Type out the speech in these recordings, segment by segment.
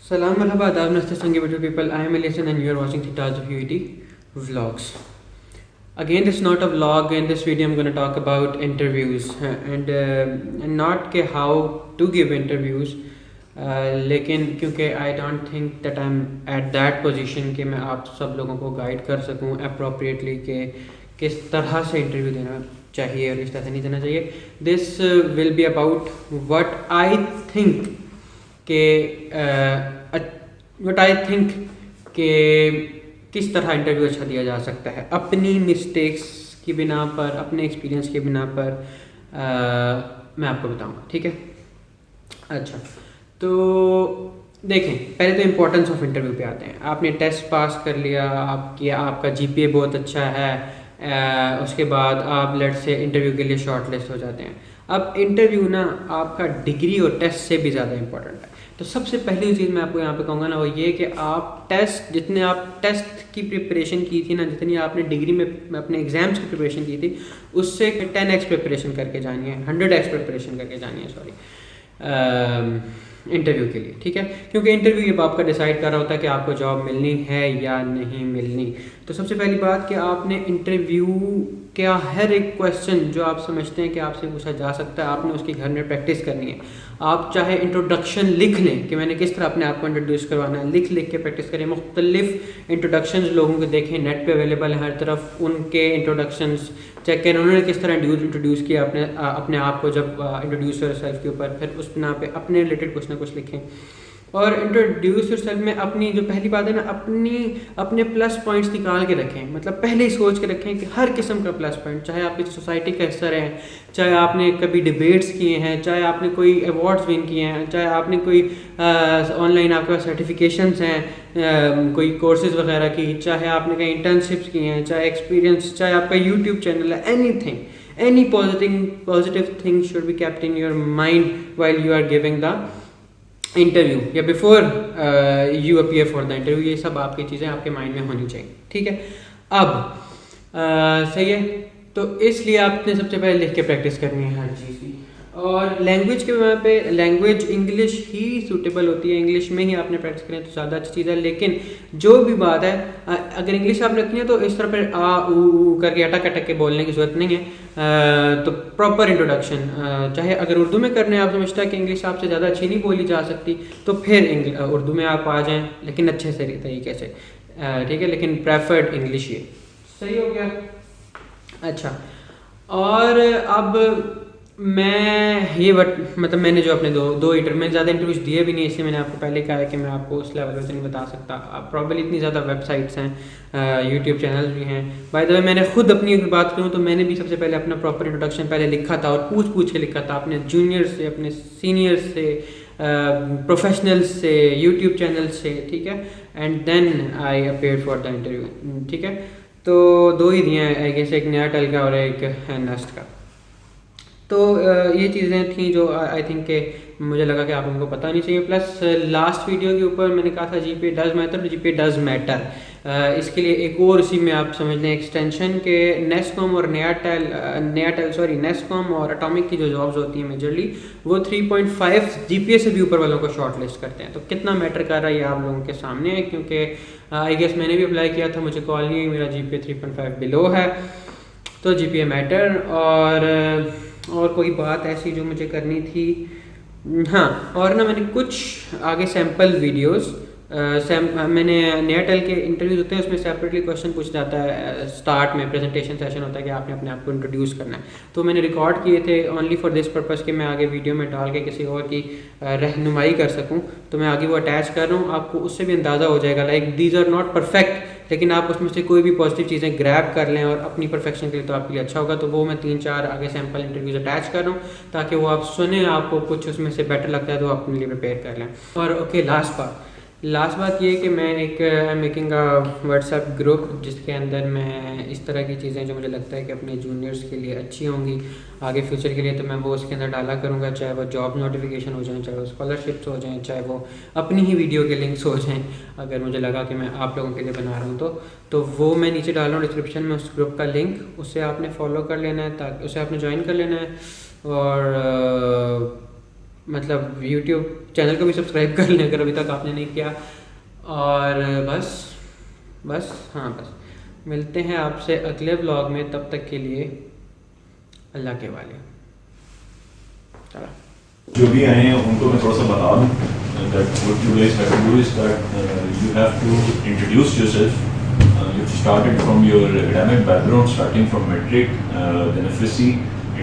Salam marhaba adab namaste sangi beautiful people. I am Eliasan and you are watching Thitas of UET vlogs. Again, this is not a vlog. In this video, I'm going to talk about interviews and not के how to give interviews. लेकिन क्योंकि I don't think that I'm at that position कि मैं आप सब लोगों को guide कर सकूं appropriately कि किस तरह से इंटरव्यू देना चाहिए और किस तरह से नहीं देना चाहिए. This will be about what I think कि व्हाट आई थिंक कि किस तरह इंटरव्यू अच्छा दिया जा सकता है अपनी मिस्टेक्स की बिना पर, अपने एक्सपीरियंस की बिना पर. मैं आपको बताऊंगा, ठीक है. अच्छा, तो देखें, पहले तो इम्पोर्टेंस ऑफ इंटरव्यू पे आते हैं. आपने टेस्ट पास कर लिया, आपका जीपीए बहुत अच्छा है, उसके बाद आप लेट से इंटरव्यू के लिए शॉर्ट लिस्ट हो जाते हैं. अब इंटरव्यू ना आपका डिग्री और टेस्ट से भी ज़्यादा इंपॉर्टेंट है. तो सबसे पहली चीज़ मैं आपको यहाँ पे कहूँगा ना, वो ये कि आप जितने आप टेस्ट की प्रिपरेशन की थी ना, जितनी आपने डिग्री में अपने एग्जाम्स की प्रिपरेशन की थी, उससे 10x प्रिपरेशन करके जानी है, 100x प्रिपरेशन करके जानी है, सॉरी, इंटरव्यू के लिए, ठीक है. क्योंकि इंटरव्यू ये आपका डिसाइड कर रहा होता है कि आपको जॉब मिलनी है या नहीं मिलनी. तो सबसे पहली बात कि आपने इंटरव्यू क्या हर एक क्वेश्चन जो आप समझते हैं कि आपसे पूछा जा सकता है, आपने उसकी घर में प्रैक्टिस करनी है. आप चाहे इंट्रोडक्शन लिख लें कि मैंने किस तरह अपने आप को इंट्रोड्यूस करवाना है, लिख के प्रैक्टिस करें. मुख्तलिफ इंट्रोडक्शंस लोगों को देखें, नेट पे अवेलेबल है हर तरफ, उनके इंट्रोडक्शंस चेक करें उन्होंने किस तरह इंट्रोड्यूस किया अपने आप को. जब इंट्रोड्यूस योरसेल्फ के ऊपर फिर उस बिना पे अपने रिलेटेड कुछ ना कुछ लिखें. और इंट्रोड्यूस योरसेल्फ में अपनी जो पहली बात है ना, अपने प्लस पॉइंट्स निकाल के रखें. मतलब पहले ही सोच के रखें कि हर किस्म का प्लस पॉइंट, चाहे आप किसी सोसाइटी का हिस्सा रहे हैं, चाहे आपने कभी डिबेट्स किए हैं, चाहे आपने कोई अवार्ड्स विन किए हैं, चाहे आपने कोई ऑनलाइन आपके पास सर्टिफिकेशंस हैं, कोई कोर्सेज वगैरह की, चाहे आपने कहीं इंटर्नशिप्स किए हैं, चाहे एक्सपीरियंस, चाहे आपका यूट्यूब चैनल है, any positive thing should be kept in your mind while you are giving the interview या before you appear for the interview. ये सब आपकी चीज़ें आपके माइंड में होनी चाहिए, ठीक है. अब सही है, तो इसलिए आपने सबसे पहले लिख के प्रैक्टिस करनी है हर चीज़ की. और लैंग्वेज के वहाँ पे लैंग्वेज इंग्लिश ही सूटेबल होती है, इंग्लिश में ही आपने प्रैक्टिस करें तो ज़्यादा अच्छी चीज़ है. लेकिन जो भी बात है, अगर इंग्लिश आप रखनी है तो इस तरह पर आ ऊ करके अटक के बोलने की ज़रूरत नहीं है. तो प्रॉपर इंट्रोडक्शन, चाहे अगर उर्दू में करने आप समझता है कि इंग्लिश आपसे ज़्यादा अच्छी नहीं बोली जा सकती, तो फिर उर्दू में आप आ जाएँ, लेकिन अच्छे से तरीके से, ठीक है. लेकिन प्रेफर्ड इंग्लिश ये सही हो गया. अच्छा, और अब मैं ये मतलब मैंने जो अपने दो इंटरव्यू में ज़्यादा इंटरव्यूज दिए भी नहीं, इसलिए मैंने आपको पहले कहा है कि मैं आपको उस लेवल पे नहीं बता सकता. प्रॉब्लली इतनी ज़्यादा वेबसाइट्स हैं, यूट्यूब चैनल्स भी हैं. बाय द वे, मैंने खुद अपनी अगर बात करूँ तो मैंने भी सबसे पहले अपना प्रॉपर इंट्रोडक्शन पहले लिखा था और पूछ के लिखा था अपने जूनियर्स से, अपने सीनियर्स से, प्रोफेशनल्स से, यूट्यूब चैनल से, ठीक है. And then I appeared for the interview, ठीक है. तो दो ही दिए हैं आई गेस, एक नया टेल का और एक नेस्ट का. तो ये चीज़ें थी जो आई थिंक के मुझे लगा कि आप उनको पता नहीं चाहिए. प्लस लास्ट वीडियो के ऊपर मैंने कहा था GPA does matter, GPA does matter. इसके लिए एक और उसी में आप समझ लें एक्सटेंशन के नेस्कॉम और नेस्कॉम और एटॉमिक की जो जॉब्स होती हैं मेजरली, वो 3.5 जीपीए से भी ऊपर वालों को शॉर्ट लिस्ट करते हैं. तो कितना मैटर कर रहा है ये आप लोगों के सामने है, क्योंकि आई गेस मैंने भी अप्लाई किया था, मुझे कॉल नहीं, मेरा जीपीए 3.5 बिलो है, तो जीपीए मैटर. और कोई बात ऐसी जो मुझे करनी थी, हाँ, और ना मैंने कुछ आगे सैम्पल वीडियोस, मैंने नया टेल के इंटरव्यूज होते हैं उसमें सेपरेटली क्वेश्चन पूछ जाता है. स्टार्ट में प्रेजेंटेशन सेशन होता है कि आपने अपने आप को इंट्रोड्यूस करना है, तो मैंने रिकॉर्ड किए थे ओनली फॉर दिस पर्पस कि मैं आगे वीडियो में डाल के किसी और की रहनुमाई कर सकूं. तो मैं आगे वो अटैच कर रहा हूँ, आपको उससे भी अंदाज़ा हो जाएगा. Like these are not perfect, लेकिन आप उसमें से कोई भी पॉजिटिव चीज़ें ग्रैब कर लें और अपनी परफेक्शन के लिए तो आपके लिए अच्छा होगा. तो वो मैं 3-4 आगे सैम्पल इंटरव्यूज अटैच कर रहा हूँ ताकि वो आप सुने, आपको कुछ उसमें से बेटर लगता है तो आप अपने लिए प्रिपेयर कर लें. और ओके, लास्ट बात ये है कि मैं I am making a WhatsApp group जिसके अंदर मैं इस तरह की चीज़ें जो मुझे लगता है कि अपने जूनियर्स के लिए अच्छी होंगी आगे फ्यूचर के लिए, तो मैं वो उसके अंदर डाला करूँगा. चाहे वो जॉब नोटिफिकेशन हो जाएँ, चाहे वो स्कॉलरशिप्स हो जाएँ, चाहे वो अपनी ही वीडियो के लिंक्स हो जाएँ. अगर मुझे लगा कि मैं आप लोगों के लिए बना रहा हूँ तो वो मैं नीचे डाल रहा हूँ डिस्क्रिप्शन में उस ग्रुप का लिंक, उससे आपने फॉलो कर लेना है, ताकि उसे आपने ज्वाइन कर लेना है. और मतलब यूट्यूब चैनल को भी सब्सक्राइब कर लें अगर अभी तक आपने नहीं किया। और बस हाँ बस मिलते हैं आपसे अगले व्लॉग में, तब तक के लिए अल्लाह के वाले। चलो जो भी आए हैं उनको मैं थोड़ा सा बता दूं that what you guys have to do is that you have to introduce yourself. You've started from your academic background, starting from metric, then FSC,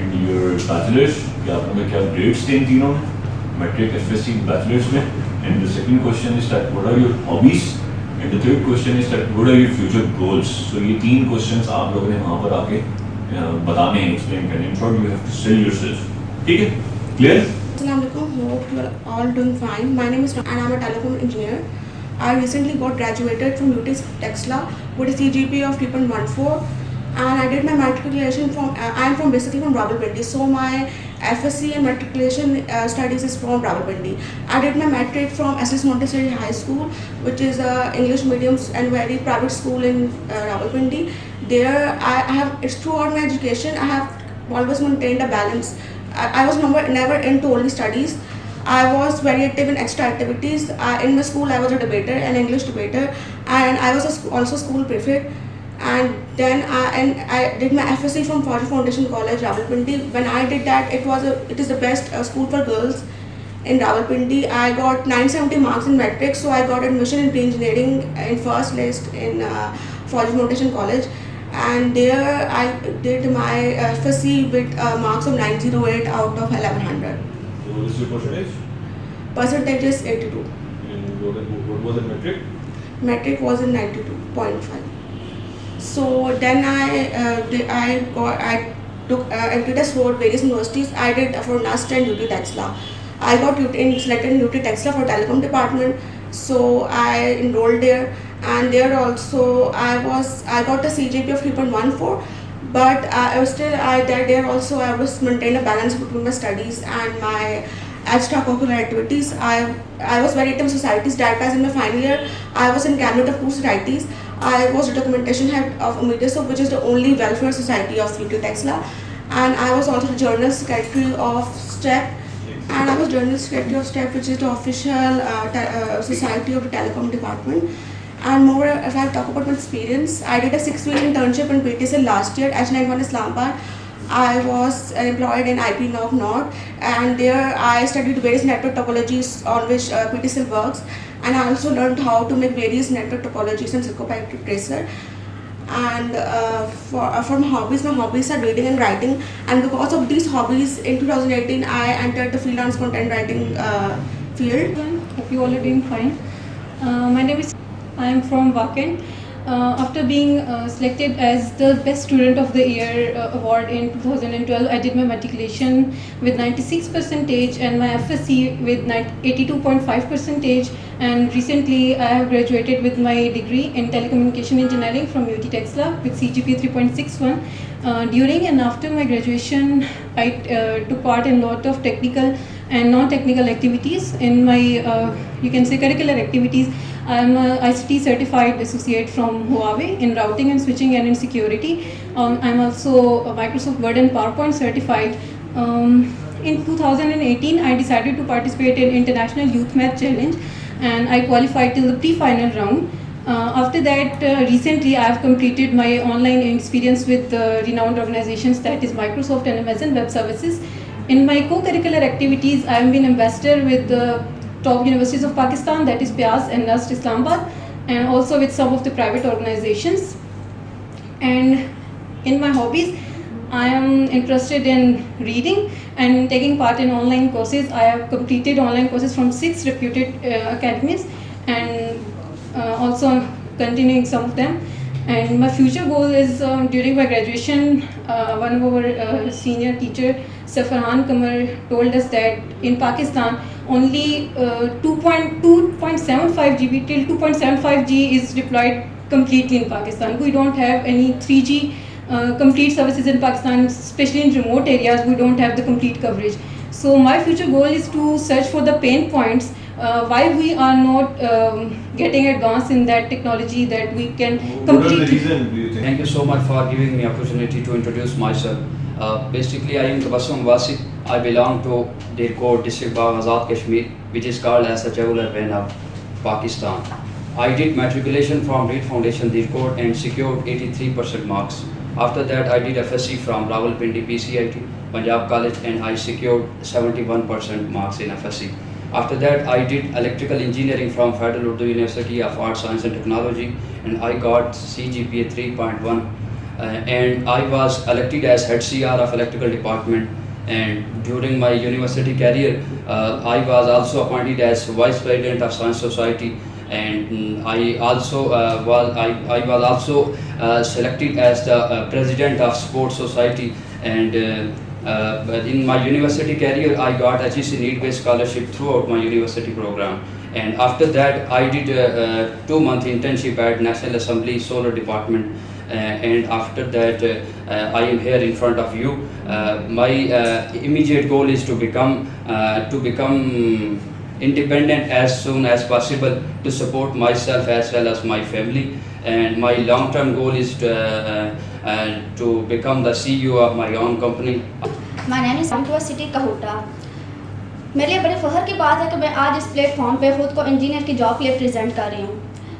and your bachelor's. कि आपने क्या grades थे इन तीनों में, metric, FSC, bachelor's में. And the second question is that what are your hobbies? And the third question is that what are your future goals? So ये तीन questions आप लोगों ने वहाँ पर आके बताने हैं, explain करने हैं. In short, you have to sell yourself. ठीक है? Clear? Assalamualaikum, hope you are all doing fine. My name is and I am a telecom engineer. I recently got graduated from UT Texla with a CGPA of 3.14, and I did my matriculation from. I am from basically from Rawalpindi, so my FSC and matriculation studies is from Rawalpindi. I did my matric from SS Montessori High School, which is a English medium and very private school in Rawalpindi. There, I have throughout my education, I have always maintained a balance. I was never into only studies. I was very active in extra activities. In my school, I was a debater, an English debater, and I was also school prefect. And then I did my FSC from Fauji Foundation College, Rawalpindi. When I did that, it is the best school for girls in Rawalpindi. I got 970 marks in metric, so I got admission in pre-engineering in first list in Fauji Foundation College. And there I did my FSC with marks of 908 out of 1100. So what is your percentage? Percentage is 82. And what was the metric? Metric was in 92.5. So then I took tests for various universities. I did for NUST and UT Texla. I got selected in UT Texla for telecom department. So I enrolled there. And there also I got a CGPA of 3.14, but there also I was maintained a balance between my studies and my extracurricular activities. I was very active in societies. That as in my final year, I was in cabinet of 2 societies. I was the documentation head of Mediascope, which is the only welfare society of UT Texla, and I was also the general secretary of STEP. And I was general secretary of STEP, which is the official society of the telecom department. And more, if I talk about my experience, I did a 6-week internship in PTCL last year, H91 Islamabad. I was employed in IP of North, and there I studied various network topologies on which PTCL works, and I also learned how to make various network topologies in Cisco Packet Tracer. And from hobbies, my hobbies are reading and writing, and because of these hobbies, in 2018 I entered the freelance content writing field. Hope you all are doing fine. My name is. I am from Wacken. After being selected as the Best Student of the Year award in 2012, I did my matriculation with 96% and my FSC with 82.5%. And recently, I have graduated with my degree in telecommunication engineering from UT Texla with CGPA 3.61. During and after my graduation, I took part in a lot of technical and non-technical activities in my, you can say, curricular activities. I am a ICT certified associate from Huawei in routing and switching and in security. I am also a Microsoft Word and PowerPoint certified. In 2018, I decided to participate in International Youth Math Challenge, and I qualified till the pre-final round. After that, recently I have completed my online experience with renowned organizations, that is Microsoft and Amazon Web Services. In my co-curricular activities, I have been ambassador with the top universities of Pakistan, that is PIAS and NUST Islamabad, and also with some of the private organizations. And in my hobbies, I am interested in reading and taking part in online courses. I have completed online courses from 6 reputed academies, and also continuing some of them. And my future goal is during my graduation, one of our senior teacher, Safarhan Kamar, told us that in Pakistan only 2.75 GB till 2.75 G is deployed completely in Pakistan. We don't have any 3G complete services in Pakistan, especially in remote areas. We don't have the complete coverage. So my future goal is to search for the pain points why we are not getting advanced in that technology that we can complete. What are the reason do you think? Thank you so much for giving me opportunity to introduce myself. Basically, I am Tabassum Wasit. I belong to Dirkot district of Azad Kashmir, which is called as Sajaul Arbain of Pakistan. I did matriculation from Reed Foundation Dirkot and secured 83% marks. After that, I did FSC from Rawalpindi PCIT, Punjab College, and I secured 71% marks in FSC. After that, I did electrical engineering from Federal Urdu University of Arts, Science and Technology, and I got CGPA 3.1. And I was elected as head CR of electrical department. And during my university career, I was also appointed as vice president of Science Society, and I was also selected as the president of Sports Society. And in my university career, I got HEC need-based scholarship throughout my university program. And after that, I did a 2-month internship at National Assembly Solar Department. And after that, I am here in front of you. My immediate goal is to become independent as soon as possible, to support myself as well as my family. And my long-term goal is to become the CEO of my own company. My name is University Kahuta. मेरे लिए बड़े फ़ख्र की बात है कि मैं आज इस प्लेटफॉर्म पे ख़ुद को इंजीनियर की जॉब के लिए प्रेजेंट कर रही हूँ।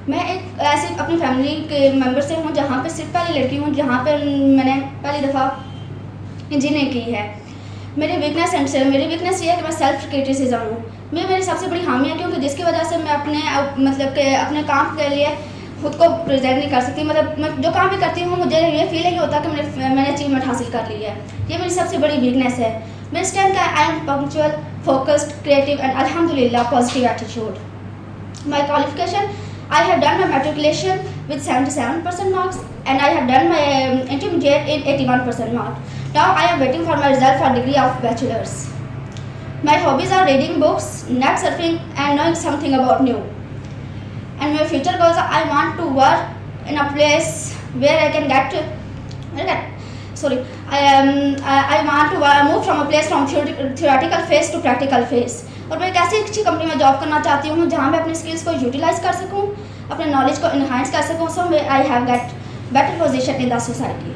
मैं एक ऐसी अपनी फैमिली के मेंबर से हूँ जहाँ पे सिर्फ पहली लड़की हूँ जहाँ पे मैंने पहली दफ़ा इंजीनियरिंग की है। मेरी वीकनेस ये है कि मैं सेल्फ क्रिटिसिज्म हूँ। मेरी सबसे बड़ी खामी है, क्योंकि जिसकी वजह से मैं अपने काम के लिए खुद को प्रेजेंट नहीं कर सकती। मतलब मैं जो काम भी करती हूँ, मुझे ये फील नहीं होता कि मैंने अचीवमेंट हासिल कर ली है। ये मेरी सबसे बड़ी वीकनेस है। मेरे स्ट्रेंथ है I am punctual, focused, creative and अल्हम्दुलिल्लाह positive attitude. My qualification, I have done my matriculation with 77% marks, and I have done my intermediate in 81% marks. Now I am waiting for my result for degree of bachelor's. My hobbies are reading books, net surfing, and knowing something about new. And my future goals are I want to work in a place where I can I want to move from a place from theoretical phase to practical phase. और मैं एक ऐसी अच्छी company में job करना चाहती हूँ जहाँ मैं अपने स्किल्स को यूटिलाइज कर सकूँ, अपने नॉलेज को इन्हांस कर सकूँ, so I have get better position in the society.